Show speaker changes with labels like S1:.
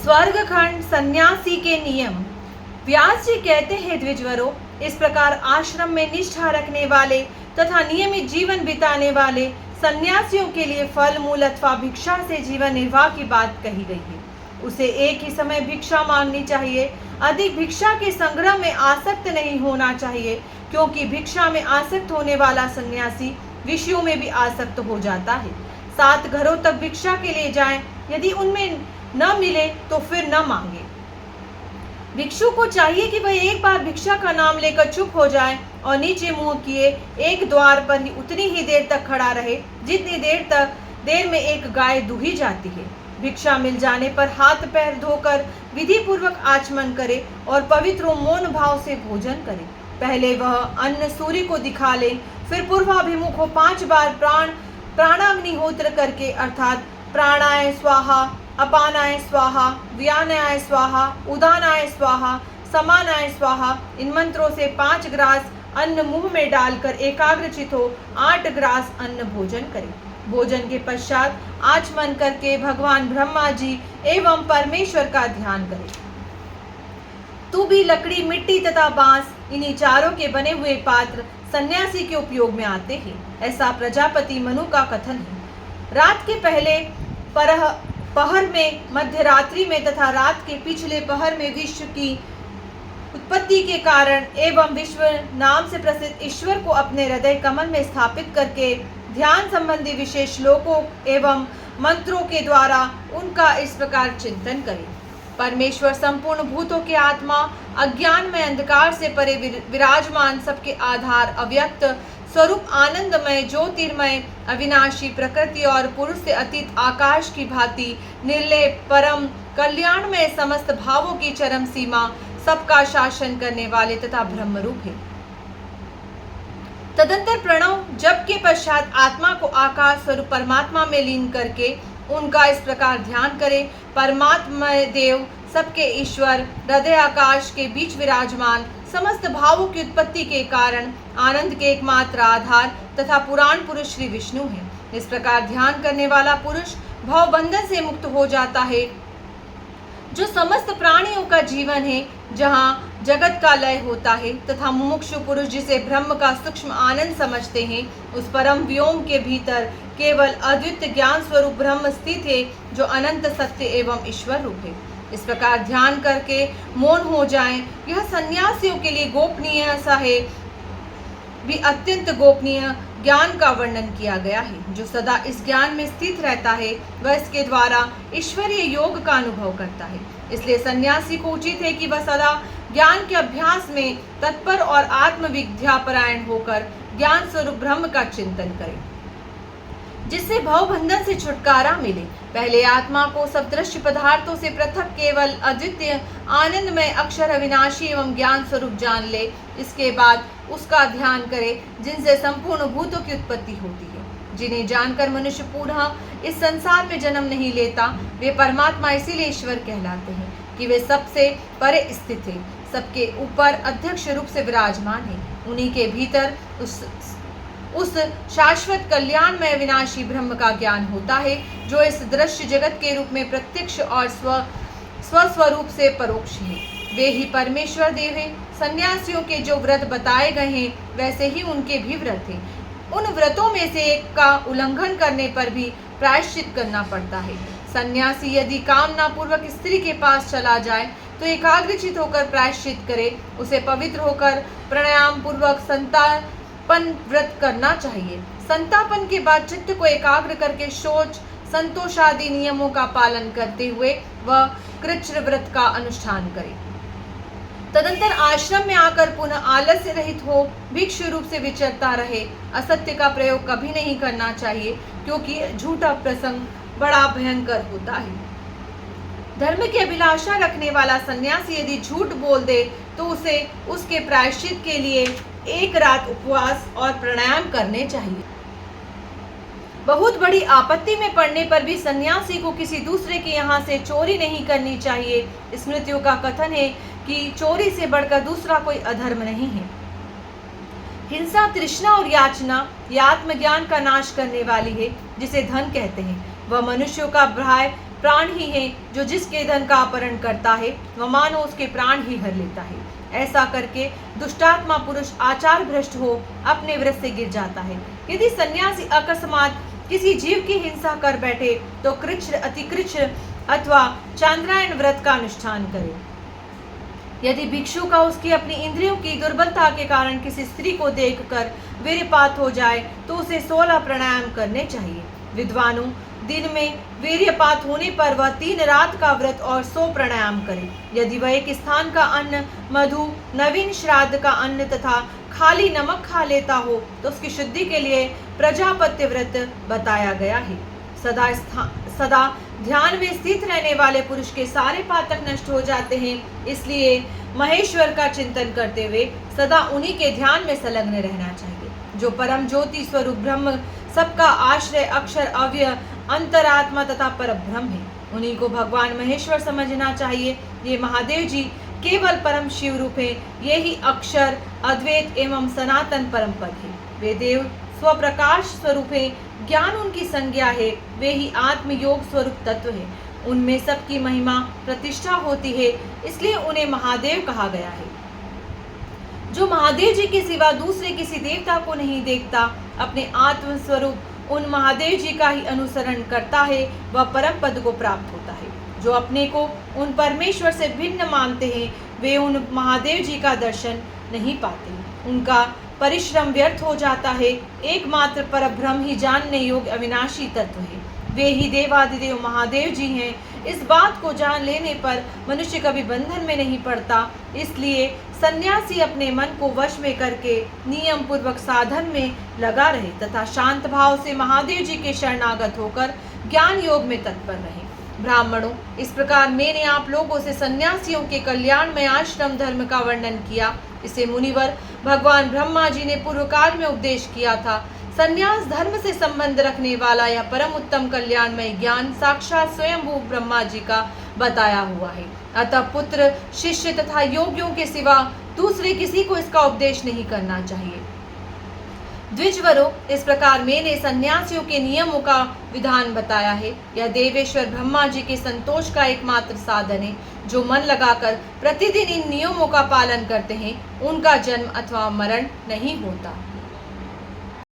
S1: स्वर्गखंड सन्यासी के नियम। व्यास जी कहते हैं, द्विजवरों, इस प्रकार आश्रम में निष्ठा रखने वाले तथा नियमित जीवन बिताने वाले सन्यासियों के लिए फल मूल अथवा भिक्षा से जीवन निर्वाह की बात कही गई है। उसे एक ही समय भिक्षा मांगनी चाहिए। अधिक भिक्षा के संग्रह में आसक्त नहीं होना चाहिए, क्योंकि भिक्षा में आसक्त होने वाला सन्यासी विषयों में भी आसक्त हो जाता है। 7 घरों तक भिक्षा के लिए जाएं, यदि उनमें न मिले तो फिर न मांगे। भिक्षु को चाहिए कि वह एक बार भिक्षा का नाम लेकर चुप हो जाए और नीचे मुंह किए एक द्वार पर ही उतनी ही देर तक खड़ा रहे जितनी देर में एक गाय दूही जाती है। भिक्षा मिल जाने पर हाथ पैर धोकर विधि पूर्वक आचमन करे और पवित्र मौन भाव से भोजन करे। पहले वह अन्न सूर्य को दिखा ले, फिर पूर्वाभिमुख हो 5 बार प्राणाग्निहोत्र करके, अर्थात प्राणाय स्वाहा, अपानाय स्वाहा, व्यानाय स्वाहा, उदानाय स्वाहा, समानाय स्वाहा, इन मंत्रों से 5 ग्रास अन्न मुंह में डालकर एकाग्रचित हो 8 ग्रास अन्न भोजन करे। भोजन के पश्चात आचमन करके भगवान ब्रह्मा जी एवं परमेश्वर का ध्यान करे। तू भी लकड़ी, मिट्टी तथा बांस, इन्हीं चारों के बने हुए पात्र सन्यासी के उपयोग में आते हैं, ऐसा प्रजापति मनु का कथन है। रात के पहले पहर में, मध्य रात्रि में तथा रात के पिछले पहर में विश्व की उत्पत्ति के कारण एवं विश्व नाम से प्रसिद्ध ईश्वर को अपने हृदय कमल में स्थापित करके ध्यान संबंधी विशेष श्लोकों एवं मंत्रों के द्वारा उनका इस प्रकार चिंतन करें। परमेश्वर संपूर्ण भूतों के आत्मा, अज्ञान में अंधकार से परे विराजमान, सबके आधार, अव्यक्त स्वरूप, आनंदमय, ज्योतिर्मय, अविनाशी, प्रकृति और पुरुष से अतीत आकाश की भांति निर्लेप, परम कल्याणमय, समस्त भावों की चरम सीमा, सबका शासन करने वाले तथा ब्रह्मरूप है। तदंतर प्रणव जप के पश्चात आत्मा को आकाश स्वरूप परमात्मा में लीन करके उनका इस प्रकार ध्यान करें। परमात्मा देव, सबके ईश्वर, हृदय आकाश के बीच विराजमान, समस्त भावों की उत्पत्ति के कारण, आनंद के एकमात्र आधार तथा पुराण पुरुष श्री विष्णु हैं। इस प्रकार ध्यान करने वाला पुरुष भव बंधन से मुक्त हो जाता है, जो समस्त प्राणियों का जीवन है, जहाँ जगत का लय होता है, तथा मुमुक्षु पुरुष जिसे ब्रह्म का सूक्ष्म आनंद समझते हैं, उस परम व्योम के भीतर केवल अद्वितीय ज्ञान स्वरूप ब्रह्म स्थित है, जो अनंत सत्य एवं ईश्वर रूप है। इस प्रकार ध्यान करके मौन हो जाएं। यह सन्यासियों के लिए गोपनीय सा है, भी अत्यंत गोपनीय ज्ञान का वर्णन किया गया है। जो सदा इस ज्ञान में स्थित रहता है, वह इसके द्वारा ईश्वरीय योग का अनुभव करता है। इसलिए सन्यासी को उचित है कि वह सदा ज्ञान के अभ्यास में तत्पर और आत्मविद्यापरायण होकर ज्ञान स्वरूप ब्रह्म का चिंतन करे, जिससे भव बंधन से छुटकारा मिले। पहले आत्मा को सब दृश्य पदार्थों से पृथक केवल अद्वितीय आनंदमय अक्षर अविनाशी एवं ज्ञान स्वरूप जान ले। इसके बाद उसका ध्यान करे, जिनसे संपूर्ण भूतों की उत्पत्ति होती है। जिन्हें जानकर मनुष्य पुनः इस संसार में जन्म नहीं लेता, वे परमात्मा इसीलिए ईश्वर कहलाते हैं कि वे सबसे परे स्थित है, सबके ऊपर अध्यक्ष रूप से विराजमान है। उन्हीं के भीतर उस शाश्वत कल्याण में विनाशी ब्रह्म का ज्ञान होता है, जो इस दृश्य जगत के रूप में प्रत्यक्ष और स्वस्वरूप से परोक्ष है। वे ही परमेश्वर देव हैं। सन्यासियों के जो व्रत बताए गए हैं, वैसे ही उनके भी व्रत हैं। उन व्रतों में से एक का उल्लंघन करने पर भी प्रायश्चित करना पड़ता है। सन्यासी यदि कामना पूर्वक स्त्री के पास चला जाए तो एकाग्रचित होकर प्रायश्चित करे। उसे पवित्र होकर प्राणायाम पूर्वक संतापन व्रत करना चाहिए। संतापन के बाद चित्त को एकाग्र करके शौच, संतोष आदि नियमों का पालन करते हुए वह कृच्छ्र व्रत का अनुष्ठान करे। तदंतर आश्रम में आकर पुनः आलस्य रहित हो भिक्षु रूप से विचरता रहे। असत्य का प्रयोग कभी नहीं करना चाहिए, क्योंकि झूठा प्रसंग बड़ा भयंकर होता है। धर्म की अभिलाषा रखने वाला सन्यासी यदि झूठ बोल दे तो उसे उसके प्रायश्चित के लिए 1 रात उपवास और प्राणायाम करने चाहिए। बहुत बड़ी आपत्ति में पड़ने पर भी सन्यासी को किसी दूसरे के यहाँ से चोरी नहीं करनी चाहिए। स्मृतियों का कथन है कि चोरी से बढ़कर दूसरा कोई अधर्म नहीं है। हिंसा, तृष्णा और याचना ये आत्मज्ञान का नाश करने वाली है, जिसे धन कहते हैं। वह मनुष्यों का भय प्राण ही है जो जिसके धन का अपहरण करता है वह मानो उसके प्राण ही हर लेता है। ऐसा करके दुष्टात्मा पुरुष आचार भ्रष्ट हो अपने व्रत से गिर जाता है। यदि सन्यासी अकस्मात किसी जीव की हिंसा कर बैठे तो कृच्छ अतिकृच्छ अथवा चांद्रायण व्रत का अनुष्ठान करे। यदि भिक्षु का उसकी अपनी इंद्रियों की दुर्बलता के कारण किसी स्त्री को देखकर वीर्यपात हो जाए तो उसे 16 प्राणायाम करने चाहिए। विद्वानों, दिन में वीर्यपात होने पर वह 3 रात का व्रत और 100 प्राणायाम करे। यदि वह एक स्थान का अन्न, मधु, नवीन श्राद्ध का अन्न तथा खाली नमक खा लेता हो तो उसकी शुद्धि के लिए प्रजापत्य व्रत बताया गया है। सदा ध्यान में स्थित रहने वाले पुरुष के सारे पातक नष्ट हो जाते हैं। इसलिए महेश्वर का चिंतन करते हुए सदा उन्हीं के ध्यान में संलग्न रहना चाहिए जो परम ज्योति स्वरूप ब्रह्म, सबका आश्रय, अक्षर, अव्यय, अंतरात्मा तथा परब्रह्म है। उन्हीं को भगवान महेश्वर समझना चाहिए। ये महादेव जी केवल परम शिव रूप है। ये ही अक्षर, अद्वैत एवं सनातन परम पद है। वे देव स्वप्रकाश स्वरूप है। ज्ञान उनकी संज्ञा है। वे ही आत्म योग स्वरूप तत्व है। उनमें सबकी महिमा प्रतिष्ठा होती है, इसलिए उन्हें महादेव कहा गया है। जो महादेव जी के सिवा दूसरे किसी देवता को नहीं देखता, अपने आत्म स्वरूप उन महादेव जी का ही अनुसरण करता है, वह परम पद को प्राप्त होता है। जो अपने को उन परमेश्वर से भिन्न मानते हैं, वे उन महादेव जी का दर्शन नहीं पाते। उनका परिश्रम व्यर्थ हो जाता है। एकमात्र परब्रह्म ही जानने योग्य अविनाशी तत्व है। वे ही देवादिदेव महादेव जी हैं। इस बात को जान लेने पर मनुष्य कभी बंधन में नहीं पड़ता। इसलिए सन्यासी अपने मन को वश में करके नियम पूर्वक साधन में लगा रहे तथा शांत भाव से महादेव जी के शरणागत होकर ज्ञान योग में तत्पर रहे। ब्राह्मणों, इस प्रकार मैंने आप लोगों से सन्यासियों के कल्याण में आश्रम धर्म का वर्णन किया। इसे मुनिवर भगवान ब्रह्मा जी ने पूर्व काल में उपदेश किया था। संन्यास धर्म से संबंध रखने वाला यह परम उत्तम कल्याणमय ज्ञान साक्षात स्वयंभू ब्रह्मा जी का बताया हुआ है। अतः पुत्र, शिष्य तथा योगियों के सिवा दूसरे किसी को इसका उपदेश नहीं करना चाहिए। द्विजवरों, इस प्रकार मैंने सन्यासियों के नियमों का विधान बताया है। यह देवेश्वर ब्रह्मा जी के संतोष का एकमात्र साधन है। जो मन लगाकर प्रतिदिन इन नियमों का पालन करते हैं, उनका जन्म अथवा मरण नहीं होता।